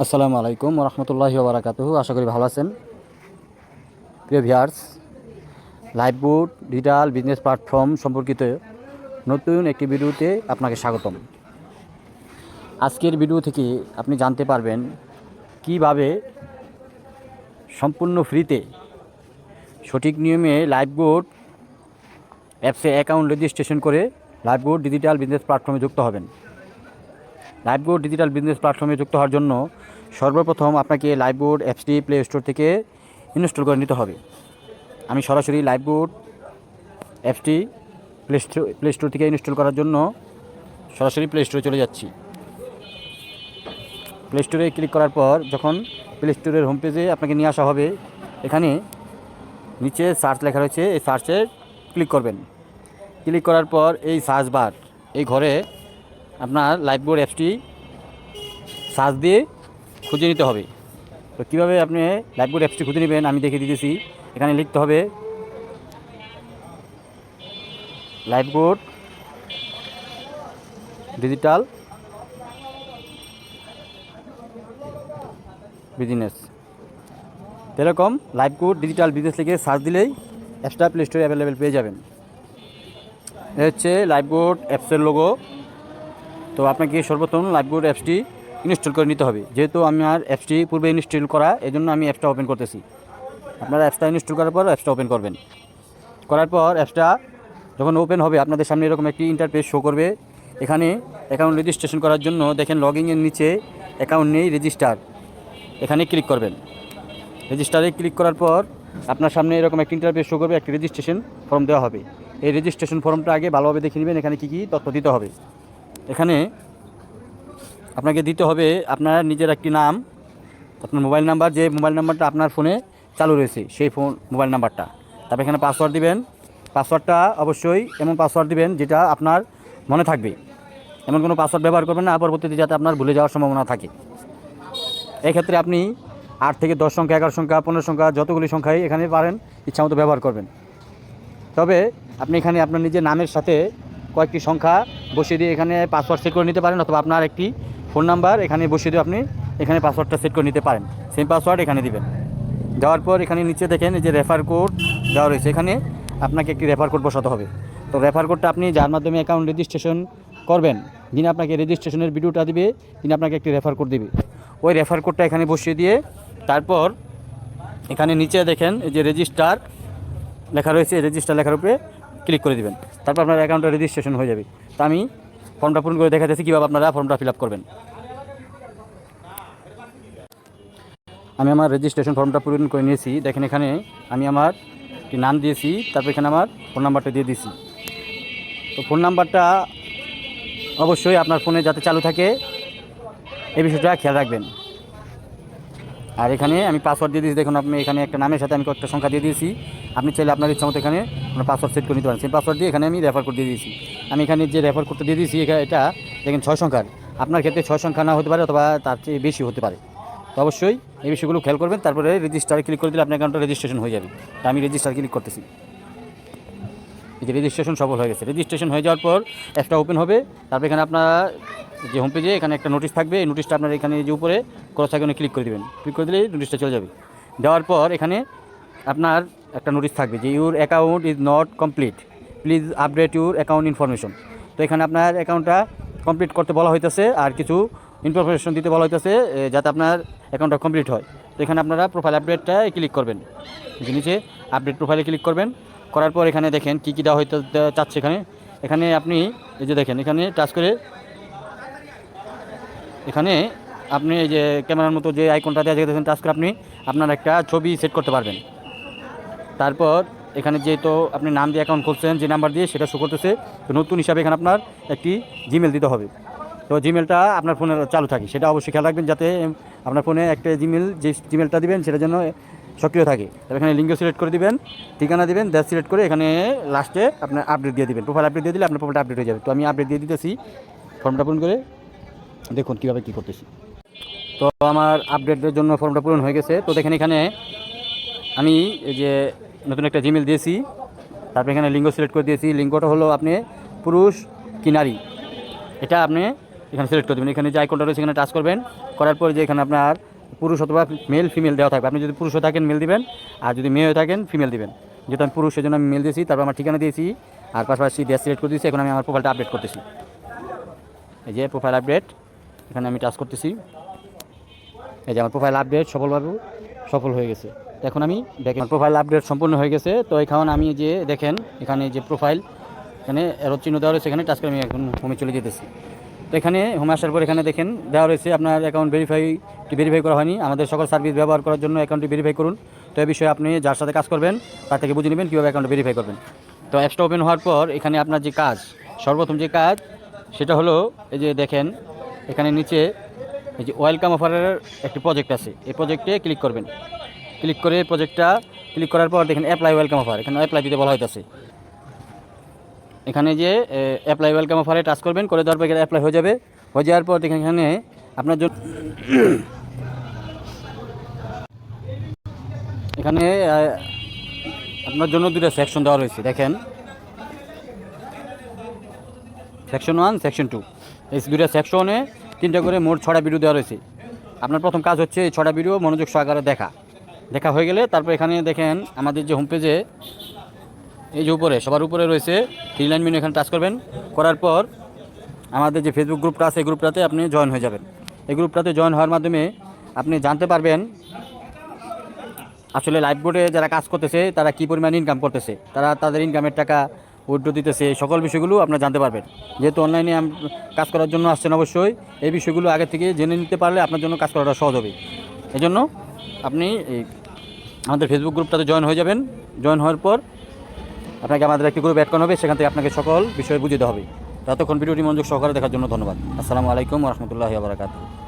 আসসালামু আলাইকুম রহমতুল্লাহি ওয়া বারাকাতুহু। আশা করি ভালো আছেন প্রিয় ভিউয়ার্স। লাইভবোট ডিজিটাল বিজনেস প্ল্যাটফর্ম সম্পর্কিত নতুন একটি ভিডিওতে আপনাকে স্বাগতম। আজকের ভিডিও থেকে আপনি জানতে পারবেন কিভাবে সম্পূর্ণ ফ্রিতে সঠিক নিয়মে লাইভবোট অ্যাপসে অ্যাকাউন্ট রেজিস্ট্রেশন করে লাইভবোট ডিজিটাল বিজনেস প্ল্যাটফর্মে যুক্ত হবেন। লাইভবোট ডিজিটাল বিজনেস প্ল্যাটফর্মে যুক্ত হওয়ার জন্য সর্বপ্রথম আপনাকে লাইভবোট অ্যাপসটি প্লে স্টোর থেকে ইনস্টল করে নিতে হবে। আমি সরাসরি লাইভবোট অ্যাপসটি প্লে স্টোর থেকে ইনস্টল করার জন্য সরাসরি প্লে স্টোরে চলে যাচ্ছি। প্লে স্টোরে ক্লিক করার পর যখন প্লে স্টোরের হোম পেজে আপনাকে নিয়ে আসা হবে, এখানে নিচে সার্চ লেখা রয়েছে, এই সার্চে ক্লিক করবেন। ক্লিক করার পর এই সার্চ বার এই ঘরে আপনার লাইভবোট অ্যাপসটি সার্চ দিয়ে খুঁজে নিতে হবে। তো কীভাবে আপনি লাইভবোট অ্যাপসটি খুঁজে নেবেন আমি দেখিয়ে দিতেছি। এখানে লিখতে হবে লাইভবোট ডিজিটাল বিজনেস। এরকম লাইভবোট ডিজিটাল বিজনেস লিখে সার্চ দিলেই অ্যাপসটা প্লে স্টোরে অ্যাভেলেবেল পেয়ে যাবেন। এ হচ্ছে লাইভবোট অ্যাপসের লোগো। তো আপনাকে সর্বপ্রথম লাইভবোট অ্যাপসটি ইনস্টল করে নিতে হবে। যেহেতু আমার অ্যাপসটি পূর্বে ইনস্টল করা, এজন্য আমি অ্যাপসটা ওপেন করতেছি। আপনারা অ্যাপসটা ইনস্টল করার পর অ্যাপসটা ওপেন করবেন। করার পর অ্যাপসটা যখন ওপেন হবে আপনাদের সামনে এরকম একটি ইন্টারফেস শো করবে। এখানে অ্যাকাউন্ট রেজিস্ট্রেশন করার জন্য দেখেন লগইনের নিচে অ্যাকাউন্ট নেই, রেজিস্টার, এখানে ক্লিক করবেন। রেজিস্টারে ক্লিক করার পর আপনার সামনে এরকম একটি ইন্টারফেস শো করবে, একটি রেজিস্ট্রেশন ফর্ম দেওয়া হবে। এই রেজিস্ট্রেশন ফর্মটা আগে ভালোভাবে দেখে নেবেন, এখানে কী কী তথ্য দিতে হবে। এখানে আপনাকে দিতে হবে আপনার নিজের একটি নাম, আপনার মোবাইল নাম্বার, যে মোবাইল নাম্বারটা আপনার ফোনে চালু রয়েছে সেই মোবাইল নাম্বারটা। তারপর এখানে পাসওয়ার্ড দিবেন। পাসওয়ার্ডটা অবশ্যই এমন পাসওয়ার্ড দিবেন যেটা আপনার মনে থাকবে। এমন কোনো পাসওয়ার্ড ব্যবহার করবেন না পরবর্তীতে যাতে আপনার ভুলে যাওয়ার সম্ভাবনা থাকে। এক্ষেত্রে আপনি 8 থেকে 10 সংখ্যা, 11 সংখ্যা, 15 সংখ্যা, যতগুলি সংখ্যাই এখানে পারেন ইচ্ছামতো ব্যবহার করবেন। তবে আপনি এখানে আপনার নিজের নামের সাথে কয়েকটি সংখ্যা বসিয়ে দিয়ে এখানে পাসওয়ার্ড সেট করে নিতে পারেন, অথবা আপনার একটি ফোন নাম্বার এখানে বসিয়ে দিয়ে আপনি এখানে পাসওয়ার্ডটা সেট করে নিতে পারেন। সেম পাসওয়ার্ড এখানে দিবেন। দেওয়ার পর এখানে নিচে দেখেন যে রেফার কোড দেওয়া রয়েছে, এখানে আপনাকে একটি রেফার কোড বসাতে হবে। তো রেফার কোডটা আপনি যার মাধ্যমে অ্যাকাউন্ট রেজিস্ট্রেশন করবেন, যিনি আপনাকে রেজিস্ট্রেশনের ভিডিওটা দিবে, তিনি আপনাকে একটি রেফার কোড দিবে। ওই রেফার কোডটা এখানে বসিয়ে দিয়ে তারপর এখানে নিচে দেখেন এই যে রেজিস্টার লেখা রয়েছে, রেজিস্টার লেখার উপরে ক্লিক করে দিবেন। তারপর আপনার অ্যাকাউন্টটা রেজিস্ট্রেশন হয়ে যাবে। তো আমি ফর্মটা পূরণ করে দেখাতেছি কীভাবে আপনারা ফর্মটা ফিল আপ করবেন। আমি আমার রেজিস্ট্রেশন ফর্মটা পূরণ করে নিয়েছি। দেখেন এখানে আমি আমার একটি নাম দিয়েছি, তারপর এখানে আমার ফোন নাম্বারটা দিয়ে দিয়েছি। তো ফোন নাম্বারটা অবশ্যই আপনার ফোনে যাতে চালু থাকে এই বিষয়টা খেয়াল রাখবেন। আর এখানে আমি পাসওয়ার্ড দিয়ে দিয়েছি। দেখুন আপনি এখানে একটা নামের সাথে আমি কয়েকটা সংখ্যা দিয়ে দিয়েছি। আপনি চাইলে আপনার ইচ্ছা মতো এখানে আপনার পাসওয়ার্ড সেট করে নিতে পারেন। সেই পাসওয়ার্ড দিয়ে এখানে আমি রেফার কোড দিয়ে দিয়েছি। আমি এখানে যে রেফার কোডটা দিয়ে দিয়েছি এটা দেখেন 6 সংখ্যার। আপনার ক্ষেত্রে 6 সংখ্যা না হতে পারে, অথবা তার চেয়ে বেশি হতে পারে। তো অবশ্যই এই বিষয়গুলো খেয়াল করবেন। তারপরে রেজিস্টারে ক্লিক করে দিলে আপনার অ্যাকাউন্টটা রেজিস্ট্রেশন হয়ে যাবে। তো আমি রেজিস্টার ক্লিক করতেছি। এই যে রেজিস্ট্রেশন সফল হয়ে গেছে। রেজিস্ট্রেশন হয়ে যাওয়ার পর অ্যাপটা ওপেন হবে। তারপর এখানে আপনার যে হোম পেজে এখানে একটা নোটিশ থাকবে, এই নোটিশটা আপনার এখানে যে উপরে ক্রস আইকনে ক্লিক করে দেবেন। ক্লিক করে দিলেই নোটিশটা চলে যাবে। দেওয়ার পর এখানে আপনার একটা নোটিশ থাকবে যে your account is not complete, please update your account information. তো এখানে আপনার অ্যাকাউন্টটা কমপ্লিট করতে বলা হইতেছে, আর কিছু ইনফরমেশন দিতে বলা হইতেছে যাতে আপনার অ্যাকাউন্টটা কমপ্লিট হয়। তো এখানে আপনারা প্রোফাইল আপডেটটা ক্লিক করবেন। নিচে আপডেট প্রোফাইলে ক্লিক করবেন। করার পর এখানে দেখেন কী কী দেওয়া হইতে চাচ্ছে। এখানে আপনি এই যে দেখেন এখানে টাচ করে এখানে আপনি এই যে ক্যামেরার মতো যে আইকনটা দেওয়া দেখেন, টাচ করে আপনি আপনার একটা ছবি সেট করতে পারবেন। তারপর এখানে যেহেতু আপনি নাম দিয়ে অ্যাকাউন্ট খুলছেন, যে নাম্বার দিয়ে সেটা শো করতেছে, তো নতুন হিসাবে এখানে আপনার একটি জিমেল দিতে হবে। তো জিমেলটা আপনার ফোনে চালু থাকে সেটা অবশ্যই খেয়াল রাখবেন, যাতে আপনার ফোনে একটা জিমেল, যে জিমেলটা দিবেন সেটা যেন সক্রিয় থাকে। তবে এখানে লিঙ্ক সিলেক্ট করে দিবেন, ঠিকানা দিবেন, দেশ সিলেক্ট করে এখানে লাস্টে আপনার আপডেট দিয়ে দিবেন। প্রোফাইল আপডেট দিয়ে দিলে আপনার প্রোফাইলটা আপডেট হয়ে যাবে। তো আমি আপডেট দিয়ে দিতেছি ফর্মটা পূরণ করে। দেখুন কীভাবে কী করতেছি। তো আমার আপডেটের জন্য ফর্মটা পূরণ হয়ে গেছে। তো দেখেন এখানে আমি এই যে নতুন একটা জিমেল দিয়েছি, তারপরে এখানে লিঙ্গ সিলেক্ট করে দিয়েছি। লিঙ্গটা হলো আপনি পুরুষ কি নারী, এটা আপনি এখানে সিলেক্ট করে দেবেন। এখানে যে আইকনটা রয়েছে এখানে টাচ করবেন, করার পর যে এখানে আপনার পুরুষ অথবা মেল ফিমেল দেওয়া থাকবে। আপনি যদি পুরুষ হয়ে থাকেন মেল দিবেন, আর যদি মেয়ে হয়ে থাকেন ফিমেল দিবেন। যেহেতু আমি পুরুষ সেজন্য আমি মেল দিয়েছি, তারপর আমার ঠিকানা দিয়েছি আর পাশাপাশি দেশ সিলেক্ট করে দিয়েছি। এখন আমি আমার প্রোফাইলটা আপডেট করতেছি। এই যে প্রোফাইল আপডেট, এখানে আমি টাচ করতেছি। এই যে আমার প্রোফাইল আপডেট সফল হয়ে গেছে। এখন আমি দেখেন প্রোফাইল আপডেট সম্পূর্ণ হয়ে গেছে। তো এখন আমি যে দেখেন এখানে যে প্রোফাইল এখানে এরো চিহ্ন দেওয়া রয়েছে, এখানে টাচ করে আমি এখন হোমে চলে যেতেছি। তো এখানে হোমে আসার পর এখানে দেখেন দেওয়া রয়েছে আপনার অ্যাকাউন্ট ভেরিফাই করা হয়নি। আমাদের সকল সার্ভিস ব্যবহার করার জন্য অ্যাকাউন্টটি ভেরিফাই করুন। তো এই বিষয়ে আপনি যার সাথে কাজ করবেন তার থেকে বুঝে নেবেন কীভাবে অ্যাকাউন্ট ভেরিফাই করবেন। তো অ্যাপসটা ওপেন হওয়ার পর এখানে আপনার যে কাজ, সর্বপ্রথম যে কাজ সেটা হলো এই যে দেখেন এখানে নিচে এই যে ওয়েলকাম অফারের একটি প্রজেক্ট আছে, এই প্রজেক্টে ক্লিক করবেন। ক্লিক করে প্রজেক্টটা ক্লিক করার পর দেখেন অ্যাপ্লাই ওয়েলকাম অফার, এখানে অ্যাপ্লাই দিতে বলা হইতেছে। এখানে যে অ্যাপ্লাই ওয়েলকাম অফারে টাচ করবেন, করে দেওয়ার পর অ্যাপ্লাই হয়ে যাবে। হয়ে যাওয়ার পর দেখেন এখানে আপনার জন্য এখানে আপনার জন্য দুটো সেকশন দেওয়া রয়েছে। দেখেন সেকশন 1 সেকশন 2, এই দুটো সেকশনে 3টা করে মোট 6টা ভিডিও দেওয়া রয়েছে। আপনার প্রথম কাজ হচ্ছে এই 6টা ভিডিও মনোযোগ সহকারে দেখা হয়ে গেলে তারপর এখানে দেখেন আমাদের যে হোম পেজে এই যে উপরে সবার উপরে রয়েছে 3 লাইন মেনু, এখানে টাচ করবেন। করার পর আমাদের যে ফেসবুক গ্রুপটা আছে এই গ্রুপটাতে আপনি জয়েন হয়ে যাবেন। এই গ্রুপটাতে জয়েন হওয়ার মাধ্যমে আপনি জানতে পারবেন আসলে লাইভ বোর্ডে যারা কাজ করতেছে তারা কী পরিমাণ ইনকাম করতেছে, তারা তাদের ইনকামের টাকা উইথড্র দিতেছে, এই সকল বিষয়গুলো আপনারা জানতে পারবেন। যেহেতু অনলাইনে কাজ করার জন্য আসছেন, অবশ্যই এই বিষয়গুলো আগে থেকে জেনে নিতে পারলে আপনার জন্য কাজ করাটা সহজ হবে। এই জন্য আপনি আমাদের ফেসবুক গ্রুপটাতে জয়েন হয়ে যাবেন। জয়েন হওয়ার পর আপনাকে আমাদের একটি গ্রুপ অ্যাড করা হবে, সেখান থেকে আপনাকে সকল বিষয় বুঝিয়ে দেওয়া হবে। ততক্ষণ ভিডিওটি মনোযোগ সহকারে দেখার জন্য ধন্যবাদ। আসসালামু আলাইকুম ওয়া রাহমাতুল্লাহি ওয়া বারাকাতুহু।